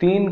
3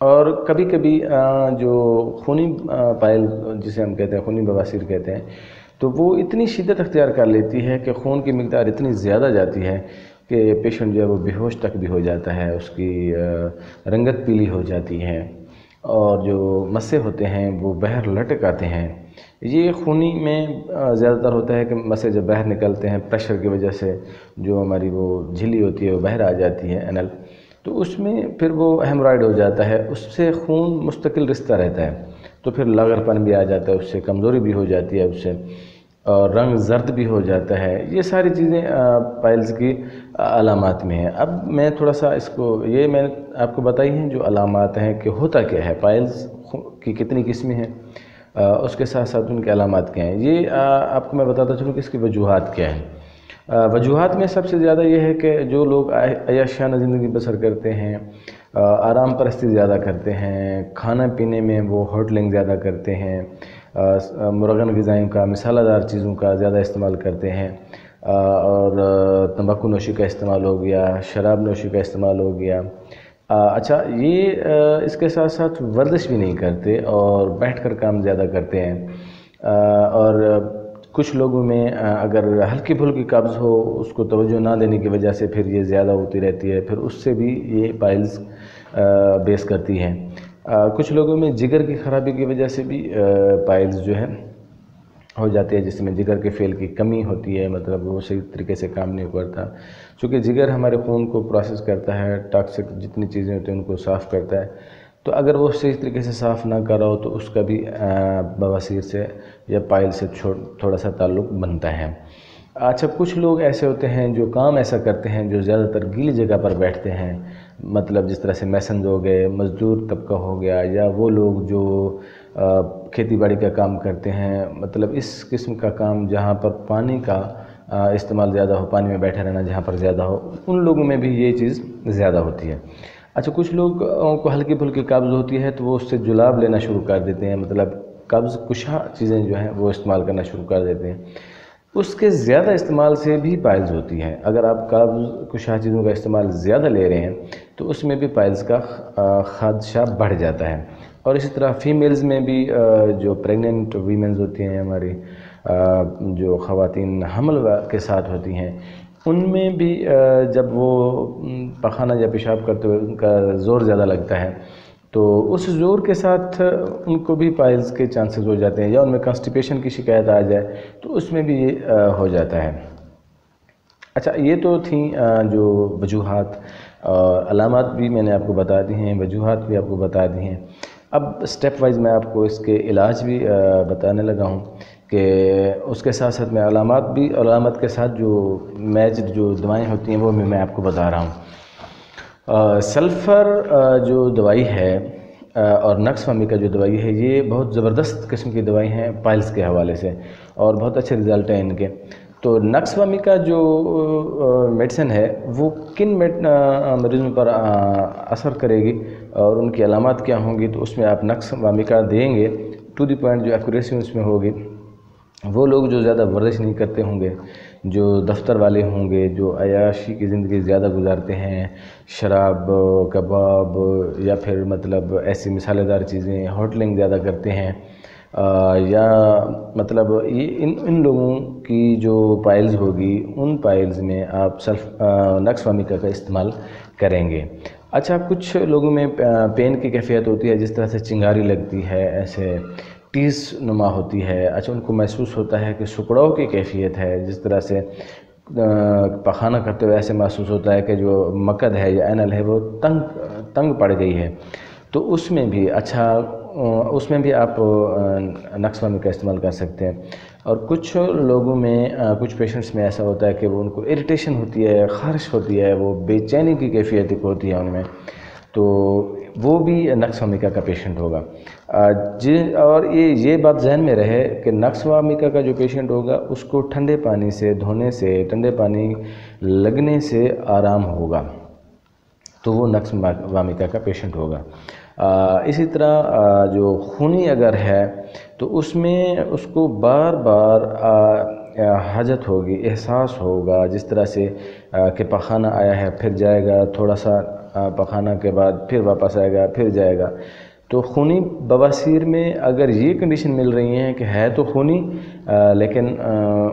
اور کبھی کبھی جو خونی پائل جسے ہم کہتے ہیں خونی بواسیر کہتے ہیں، تو وہ اتنی شدت اختیار کر لیتی ہے کہ خون کی مقدار اتنی زیادہ جاتی ہے کہ پیشنٹ جو ہے وہ بے ہوش تک بھی ہو جاتا ہے، اس کی رنگت پیلی ہو جاتی ہے، اور جو مسے ہوتے ہیں وہ باہر لٹک آتے ہیں۔ یہ خونی میں زیادہ تر ہوتا ہے کہ مسے جب باہر نکلتے ہیں پریشر کی وجہ سے، جو ہماری وہ جھلی ہوتی ہے وہ باہر آ جاتی ہے انل، تو اس میں پھر وہ ہیمورائڈ ہو جاتا ہے، اس سے خون مستقل رستا رہتا ہے، تو پھر لاغر پن بھی آ جاتا ہے، اس سے کمزوری بھی ہو جاتی ہے، اس سے اور رنگ زرد بھی ہو جاتا ہے۔ یہ ساری چیزیں پائلز کی علامات میں ہیں۔ اب میں تھوڑا سا اس کو یہ میں نے آپ کو بتائی ہیں جو علامات ہیں کہ ہوتا کیا ہے، پائلز کی کتنی قسمیں ہیں، اس کے ساتھ ساتھ ان کے علامات کیا ہیں۔ یہ آپ کو میں بتاتا چلوں کہ اس کی وجوہات کیا ہیں۔ وجوہات میں سب سے زیادہ یہ ہے کہ جو لوگ عیاشانہ زندگی بسر کرتے ہیں، آرام پرستی زیادہ کرتے ہیں، کھانا پینے میں وہ ہوٹلنگ زیادہ کرتے ہیں، مرغن غذائیں کا مسالہ دار چیزوں کا زیادہ استعمال کرتے ہیں، اور تمباکو نوشی کا استعمال ہو گیا، شراب نوشی کا استعمال ہو گیا۔ اچھا، یہ اس کے ساتھ ساتھ ورزش بھی نہیں کرتے اور بیٹھ کر کام زیادہ کرتے ہیں، اور کچھ لوگوں میں اگر ہلکی پھلکی قبض ہو، اس کو توجہ نہ دینے کی وجہ سے پھر یہ زیادہ ہوتی رہتی ہے، پھر اس سے بھی یہ پائلز بیس کرتی ہیں۔ کچھ لوگوں میں جگر کی خرابی کی وجہ سے بھی پائلز جو ہے ہو جاتے ہیں، جس میں جگر کے فعل کی کمی ہوتی ہے، مطلب وہ صحیح طریقے سے کام نہیں کرتا، چونکہ جگر ہمارے خون کو پروسیس کرتا ہے، ٹاکسک جتنی چیزیں ہوتی ہیں ان کو صاف کرتا ہے، تو اگر وہ صحیح طریقے سے صاف نہ کر رہا ہو تو اس کا بھی بواسیر سے یا پائل سے تھوڑا سا تعلق بنتا ہے۔ اچھا، کچھ لوگ ایسے ہوتے ہیں جو کام ایسا کرتے ہیں جو زیادہ تر گیلی جگہ پر بیٹھتے ہیں، مطلب جس طرح سے میسنز ہو گئے، مزدور طبقہ ہو گیا، یا وہ لوگ جو کھیتی باڑی کا کام کرتے ہیں، مطلب اس قسم کا کام جہاں پر پانی کا استعمال زیادہ ہو، پانی میں بیٹھے رہنا جہاں پر زیادہ ہو، ان لوگوں میں بھی یہ چیز زیادہ ہوتی ہے۔ اچھا، کچھ لوگوں کو ہلکی پھلکی قبض ہوتی ہے تو وہ اس سے جلاب لینا شروع کر دیتے ہیں، مطلب قبض کشا چیزیں جو ہیں وہ استعمال کرنا شروع کر دیتے ہیں۔ اس کے زیادہ استعمال سے بھی پائلز ہوتی ہیں۔ اگر آپ قبض کشا چیزوں کا استعمال زیادہ لے رہے ہیں تو اس میں بھی پائلز کا خدشہ بڑھ جاتا ہے۔ اور اسی طرح فیمیلز میں بھی جو پریگننٹ ویمنز ہوتی ہیں، ہماری جو خواتین حمل کے ساتھ ہوتی ہیں، ان میں بھی جب وہ پخانہ یا پیشاب کرتے ہوئے ان کا زور زیادہ لگتا ہے تو اس زور کے ساتھ ان کو بھی پائلز کے چانسز ہو جاتے ہیں، یا ان میں کانسٹیپیشن کی شکایت آ جائے تو اس میں بھی یہ ہو جاتا ہے۔ اچھا، یہ تو تھیں جو وجوہات، اور علامات بھی میں نے آپ کو بتا دی ہیں، وجوہات بھی آپ کو بتا دی ہیں۔ اب سٹیپ وائز میں آپ کو اس کے علاج بھی بتانے لگا ہوں کہ اس کے ساتھ ساتھ میں علامات کے ساتھ جو میچڈ جو دوائیں ہوتی ہیں وہ بھی میں آپ کو بتا رہا ہوں۔ سلفر جو دوائی ہے اور نقص فہمی کا جو دوائی ہے، یہ بہت زبردست قسم کی دوائی ہیں پائلز کے حوالے سے، اور بہت اچھے رزلٹ ہیں ان کے۔ تو نقص فہمی کا جو میڈیسن ہے وہ کن مریضوں پر اثر کرے گی اور ان کی علامات کیا ہوں گی، تو اس میں آپ نقص فہمی کا دیں گے ٹو دی پوائنٹ، جو ایکوریسی اس میں ہوگی۔ وہ لوگ جو زیادہ ورزش نہیں کرتے ہوں گے، جو دفتر والے ہوں گے، جو عیاشی کی زندگی زیادہ گزارتے ہیں، شراب، کباب، یا پھر مطلب ایسی مسالے دار چیزیں، ہوٹلنگ زیادہ کرتے ہیں، یا مطلب یہ ان لوگوں کی جو پائلز ہوگی، ان پائلز میں آپ نقص فہمی کا استعمال کریں گے۔ اچھا، کچھ لوگوں میں پین کی کیفیت ہوتی ہے، جس طرح سے چنگاری لگتی ہے، ایسے ٹیس نما ہوتی ہے۔ اچھا، ان کو محسوس ہوتا ہے کہ سکڑاؤ کی کیفیت ہے، جس طرح سے پخانہ کرتے ہوئے ایسے محسوس ہوتا ہے کہ جو مقد ہے یا اینل ہے وہ تنگ پڑ گئی ہے، تو اس میں بھی اس میں بھی آپ نقص فہمی کا استعمال کر سکتے ہیں۔ اور کچھ لوگوں میں، کچھ پیشنٹس میں ایسا ہوتا ہے کہ وہ ان کو اریٹیشن ہوتی ہے، خارش ہوتی ہے، وہ بے چینی کی کیفیت ہوتی ہے ان میں، تو وہ بھی نقص فہمی کا پیشنٹ ہوگا۔ اور یہ بات ذہن میں رہے کہ نقص فہمی کا جو پیشنٹ ہوگا اس کو ٹھنڈے پانی سے دھونے سے، ٹھنڈے پانی لگنے سے آرام ہوگا، تو وہ نقص فہمی کا پیشنٹ ہوگا۔ اسی طرح جو خونی اگر ہے تو اس میں اس کو بار بار حاجت ہوگی، احساس ہوگا، جس طرح سے کہ پخانہ آیا ہے پھر جائے گا، تھوڑا سا پخانہ کے بعد پھر واپس آئے گا پھر جائے گا. تو خونی بواسیر میں اگر یہ کنڈیشن مل رہی ہیں کہ ہے تو خونی لیکن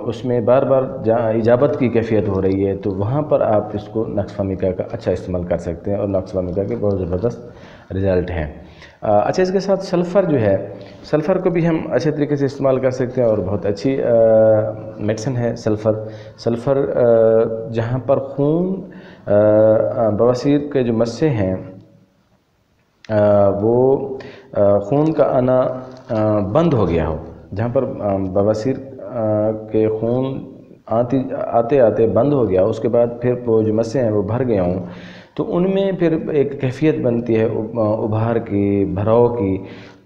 اس میں بار بار اجابت کی کیفیت ہو رہی ہے، تو وہاں پر آپ اس کو نقص فہمیکا کا اچھا استعمال کر سکتے ہیں اور نقص فہمیکا کے بہت زبردست رزلٹ ہیں. اچھا، اس کے ساتھ سلفر جو ہے، سلفر کو بھی ہم اچھے طریقے سے استعمال کر سکتے ہیں اور بہت اچھی میڈیسن ہے سلفر. سلفر جہاں پر خون بواسیر کے جو مسے ہیں وہ خون کا آنا بند ہو گیا ہو، جہاں پر بواسیر کے خون آتے آتے بند ہو گیا، اس کے بعد پھر وہ جو مسے ہیں وہ بھر گئے ہوں، تو ان میں پھر ایک کیفیت بنتی ہے ابھار کی، بھراؤ کی.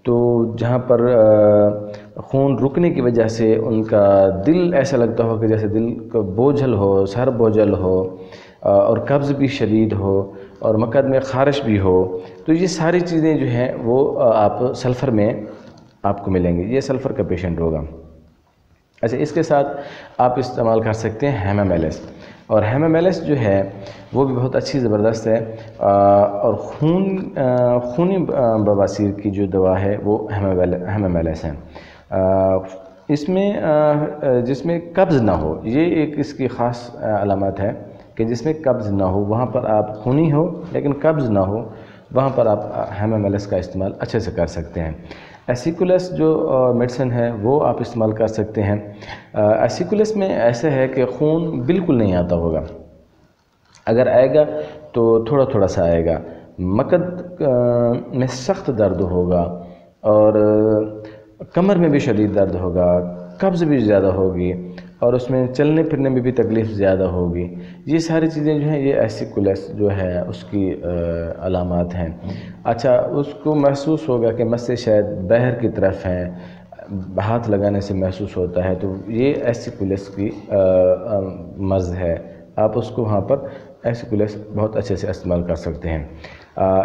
تو جہاں پر خون رکنے کی وجہ سے ان کا دل ایسا لگتا ہو کہ جیسے دل کا بوجھل ہو، سر بوجھل ہو، اور قبض بھی شدید ہو اور مقعد میں خارش بھی ہو، تو یہ ساری چیزیں جو ہیں وہ آپ سلفر میں آپ کو ملیں گے. یہ سلفر کا پیشنٹ ہوگا. اچھا، اس کے ساتھ آپ استعمال کر سکتے ہیں ہیمامیلس، اور ہیمامیلس جو ہے وہ بھی بہت اچھی زبردست ہے اور خونی بواسیر کی جو دوا ہے وہ ہیمامیلس ہے. اس میں جس میں قبض نہ ہو، یہ ایک اس کی خاص علامت ہے کہ جس میں قبض نہ ہو، وہاں پر آپ خونی ہو لیکن قبض نہ ہو، وہاں پر آپ ہیمامیلس کا استعمال اچھے سے کر سکتے ہیں. ایسیکولس جو میڈیسن ہے وہ آپ استعمال کر سکتے ہیں. ایسیکولس میں ایسا ہے کہ خون بالکل نہیں آتا ہوگا، اگر آئے گا تو تھوڑا تھوڑا سا آئے گا، مقعد میں سخت درد ہوگا اور کمر میں بھی شدید درد ہوگا، قبض بھی زیادہ ہوگی اور اس میں چلنے پھرنے میں بھی تکلیف زیادہ ہوگی. یہ ساری چیزیں جو ہیں یہ ایسیکولس جو ہے اس کی علامات ہیں. اچھا، اس کو محسوس ہوگا کہ مسے شاید بہر کی طرف ہیں، ہاتھ لگانے سے محسوس ہوتا ہے، تو یہ ایسیکولس کی مرض ہے. آپ اس کو وہاں پر ایسیکولس بہت اچھے سے استعمال کر سکتے ہیں.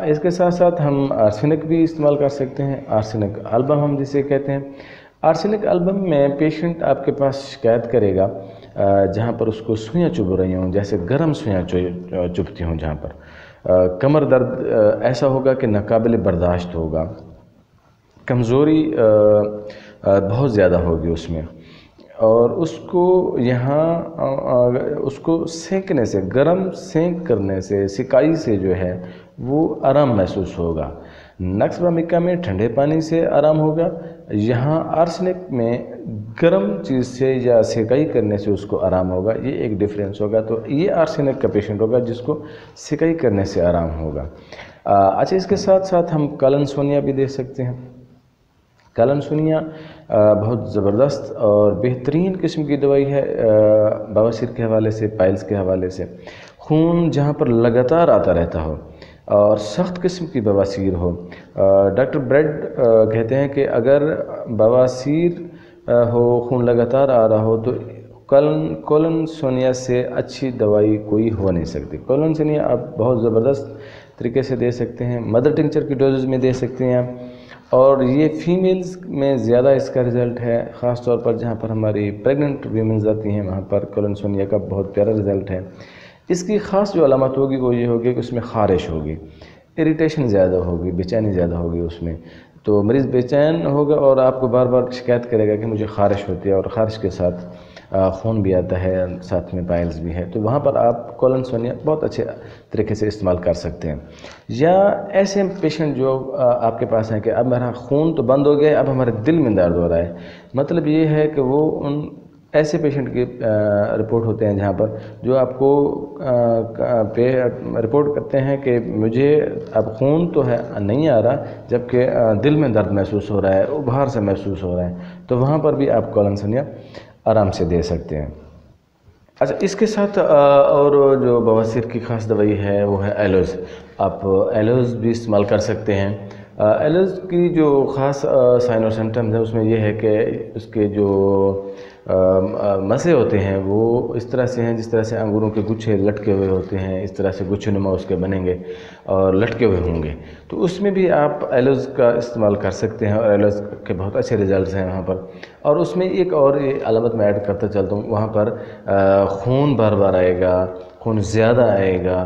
اس کے ساتھ ساتھ ہم آرسینک بھی استعمال کر سکتے ہیں. آرسینک البم ہم جسے کہتے ہیں. آرسینک البم میں پیشنٹ آپ کے پاس شکایت کرے گا جہاں پر اس کو سوئیاں چبھ رہی ہوں، جیسے گرم سوئیاں چبھتی ہوں، جہاں پر کمر درد ایسا ہوگا کہ ناقابل برداشت ہوگا، کمزوری بہت زیادہ ہوگی اس میں، اور اس کو اس کو سینکنے سے، گرم سینک کرنے سے، سکائی سے جو ہے وہ آرام محسوس ہوگا. نقص فہمیکا میں ٹھنڈے پانی سے آرام ہوگا، یہاں آرسینک میں گرم چیز سے یا سکائی کرنے سے اس کو آرام ہوگا. یہ ایک ڈیفرنس ہوگا. تو یہ آرسینک کا پیشنٹ ہوگا جس کو سکائی کرنے سے آرام ہوگا. اچھا، اس کے ساتھ ساتھ ہم کالنسونیا بھی دے سکتے ہیں. کالنسونیا بہت زبردست اور بہترین قسم کی دوائی ہے بواسیر کے حوالے سے، پائلز کے حوالے سے. خون جہاں پر لگاتار آتا رہتا ہو اور سخت قسم کی بواسیر ہو، ڈاکٹر بریڈ کہتے ہیں کہ اگر بواسیر ہو، خون لگاتار آ رہا ہو، تو کالنسونیا سے اچھی دوائی کوئی ہو نہیں سکتی. کالنسونیا آپ بہت زبردست طریقے سے دے سکتے ہیں. مدر ٹنکچر کی ڈوزز میں دے سکتے ہیں آپ، اور یہ فیمیلز میں زیادہ اس کا رزلٹ ہے، خاص طور پر جہاں پر ہماری پریگننٹ ویمنز آتی ہیں وہاں پر کالنسونیا کا بہت پیارا رزلٹ ہے. اس کی خاص جو علامت ہوگی وہ یہ ہوگی کہ اس میں خارش ہوگی، اریٹیشن زیادہ ہوگی، بے چینی زیادہ ہوگی اس میں. تو مریض بے چین ہوگا اور آپ کو بار بار شکایت کرے گا کہ مجھے خارش ہوتی ہے، اور خارش کے ساتھ خون بھی آتا ہے، ساتھ میں پائلز بھی ہے. تو وہاں پر آپ کالنسونیا بہت اچھے طریقے سے استعمال کر سکتے ہیں. یا ایسے پیشنٹ جو آپ کے پاس ہیں کہ اب میرا خون تو بند ہو گیا، اب ہمارے دل میں درد ہو رہا ہے، مطلب یہ ہے کہ وہ ان ایسے پیشنٹ کی رپورٹ ہوتے ہیں جہاں پر جو آپ کو رپورٹ کرتے ہیں کہ مجھے اب خون تو ہے نہیں آ رہا، جبکہ دل میں درد محسوس ہو رہا ہے، ابھار سے محسوس ہو رہا ہے. تو وہاں پر بھی آپ کالنسونیا آرام سے دے سکتے ہیں. اچھا، اس کے ساتھ اور جو بواسیر کی خاص دوائی ہے وہ ہے ایلوز. آپ ایلوز بھی استعمال کر سکتے ہیں. ایلوز کی جو خاص سائن اور سمٹمز ہے اس میں یہ ہے کہ اس کے جو مسے ہوتے ہیں وہ اس طرح سے ہیں جس طرح سے انگوروں کے گچھے لٹکے ہوئے ہوتے ہیں، اس طرح سے گچھے نما اس کے بنیں گے اور لٹکے ہوئے ہوں گے. تو اس میں بھی آپ ایلوز کا استعمال کر سکتے ہیں اور ایلوز کے بہت اچھے رزلٹس ہیں وہاں پر. اور اس میں ایک اور علامت میں ایڈ کرتا چلتا ہوں، وہاں پر خون بار بار آئے گا، خون زیادہ آئے گا،